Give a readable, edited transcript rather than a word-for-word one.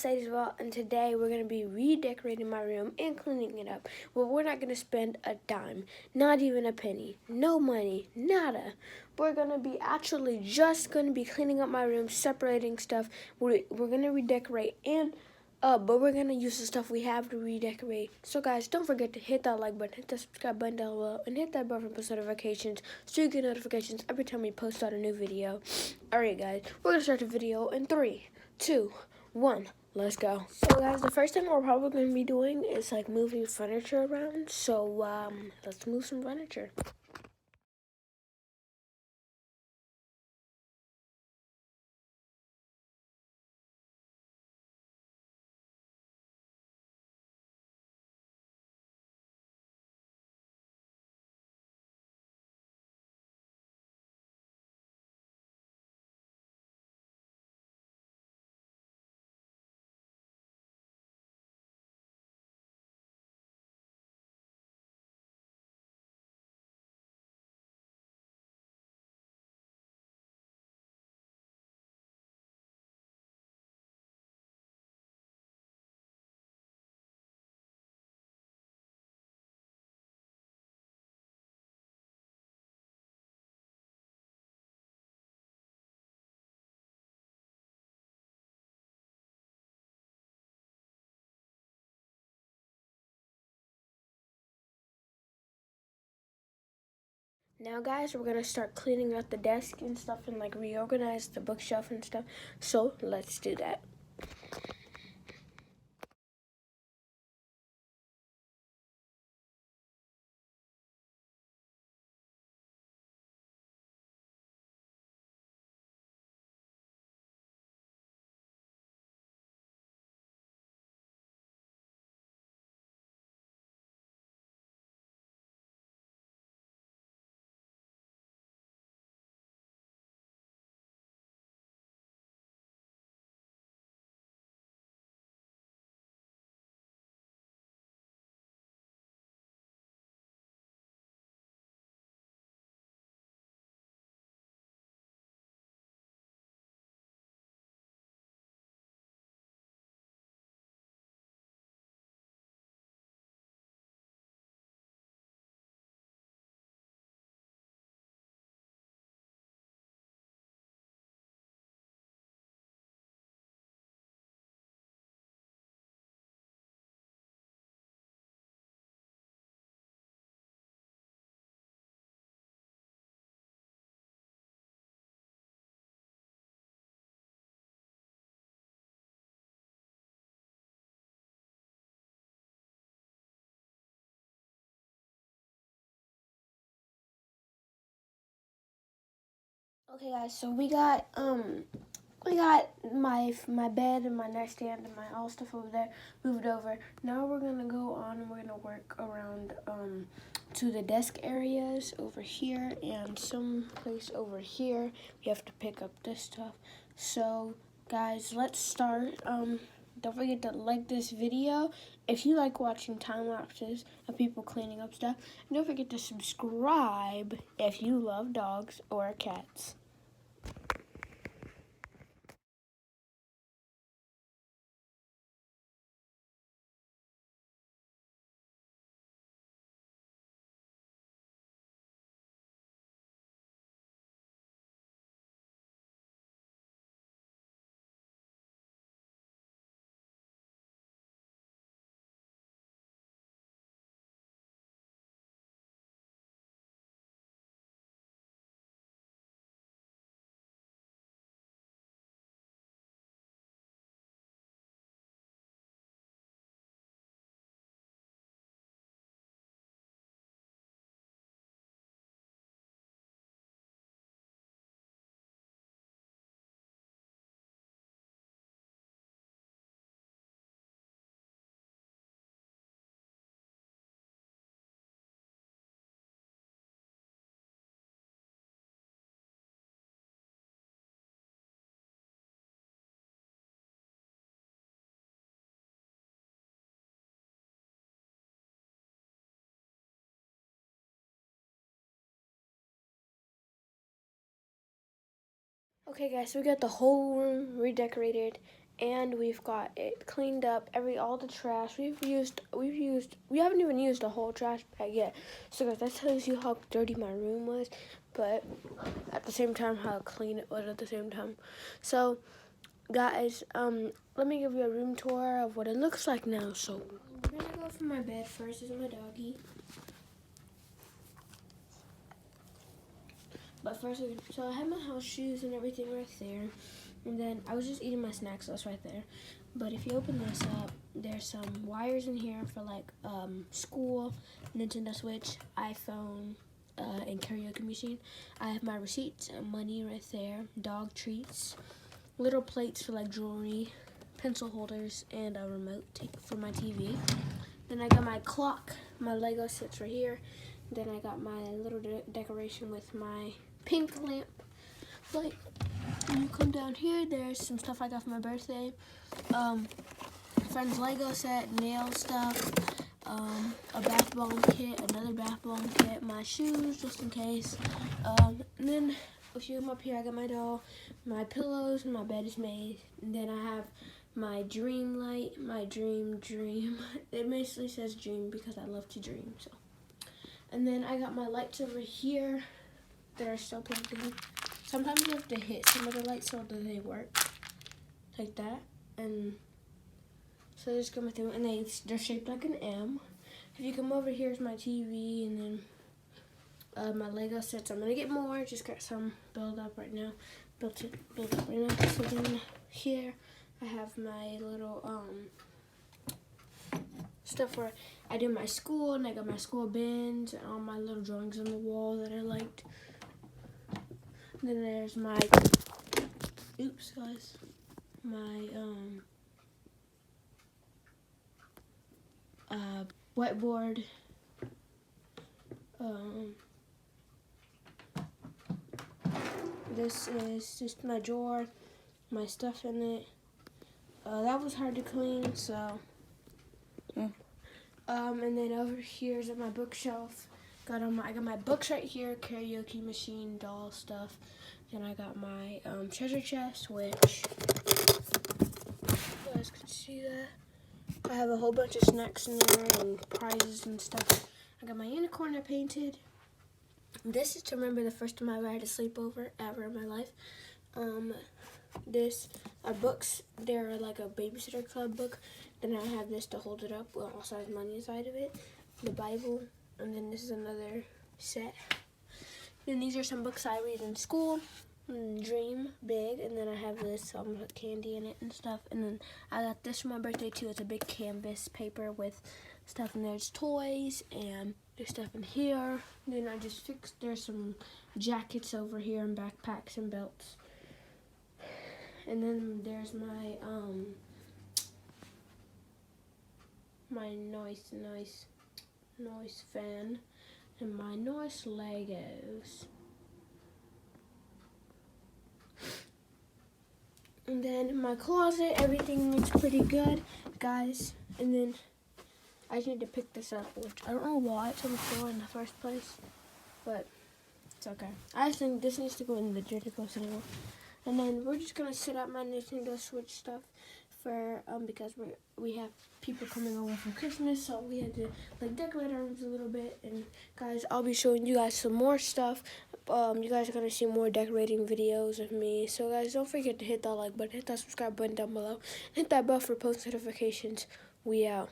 Sadie's Vault, and today we're going to be redecorating my room and cleaning it up. Well, we're not going to spend a dime, not even a penny, no money, nada. We're going to be actually just going to be cleaning up my room, separating stuff. We're going to redecorate but we're going to use the stuff we have to redecorate. So guys, don't forget to hit that like button, hit that subscribe button down below, and hit that bell for post notifications so you get notifications every time we post out a new video. Alright guys, we're going to start the video in 3, 2, 1, let's go. So guys, the first thing we're probably going to be doing is like moving furniture around. So let's move some furniture. Now guys, we're going to start cleaning out the desk and stuff and like reorganize the bookshelf and stuff. So let's do that. Okay guys, so we got my bed and my nightstand and my all stuff over there moved over. Now we're gonna go on and we're gonna work around to the desk areas over here and some place over here. We have to pick up this stuff. So guys, let's start. Don't forget to like this video if you like watching time lapses of people cleaning up stuff. And don't forget to subscribe if you love dogs or cats. Okay guys, so we got the whole room redecorated and we've got it cleaned up. All the trash we haven't even used a whole trash bag yet. So guys, that tells you how dirty my room was, but at the same time how clean it was at the same time. So guys, let me give you a room tour of what it looks like now. So we're gonna go for my bed first. This is my doggy. But first, so I have my house shoes and everything right there. And then I was just eating my snacks, so it's right there. But if you open this up, there's some wires in here for like school, Nintendo Switch, iPhone, and karaoke machine. I have my receipts and money right there, dog treats, little plates for like jewelry, pencil holders, and a remote for my TV. Then I got my clock, my Lego sets right here. Then I got my little decoration with my pink lamp light. When you come down here, there's some stuff I got for my birthday. Friend's Lego set, nail stuff, a bath bomb kit, another bath bomb kit, my shoes just in case. And then if you come up here, I got my doll, my pillows, and my bed is made. And then I have my dream light, my dream. It basically says dream because I love to dream. So, and then I got my lights over here that are still plugged in. Sometimes you have to hit some of the lights so that they work, like that. And so just coming through, and they're shaped like an M. If you come over, here's my TV, and then my Lego sets. I'm gonna get more. Just got some built up right now. So then here I have my little stuff where I do my school, and I got my school bins and all my little drawings on the wall that I liked. And then there's my, oops guys, my whiteboard. This is just my drawer, my stuff in it. That was hard to clean, so. And then over here is at my bookshelf. I got my books right here, karaoke machine, doll stuff. Then I got my treasure chest, which you guys can see that. I have a whole bunch of snacks in there and prizes and stuff. I got my unicorn I painted. This is to remember the first time I ever had a sleepover ever in my life. This are books. They're like a babysitter club book. Then I have this to hold it up. Well, also has money inside of it. The Bible. And then this is another set. Then these are some books I read in school. Dream big. And then I have this with candy in it and stuff. And then I got this for my birthday too. It's a big canvas paper with stuff in there. It's toys and there's stuff in here. And then I just fixed, there's some jackets over here and backpacks and belts. And then there's my my noise fan and my noise Legos. And then in my closet, everything looks pretty good, guys. And then I just need to pick this up, which I don't know why it's on the floor in the first place, but it's okay. I just think this needs to go in the Jericho Cinema. And then we're just gonna set up my Nintendo Switch stuff for because we have people coming over for Christmas, so we had to like decorate our rooms a little bit. And guys, I'll be showing you guys some more stuff. You guys are gonna see more decorating videos of me. So guys, don't forget to hit that like button, hit that subscribe button down below, hit that bell for post notifications. We out.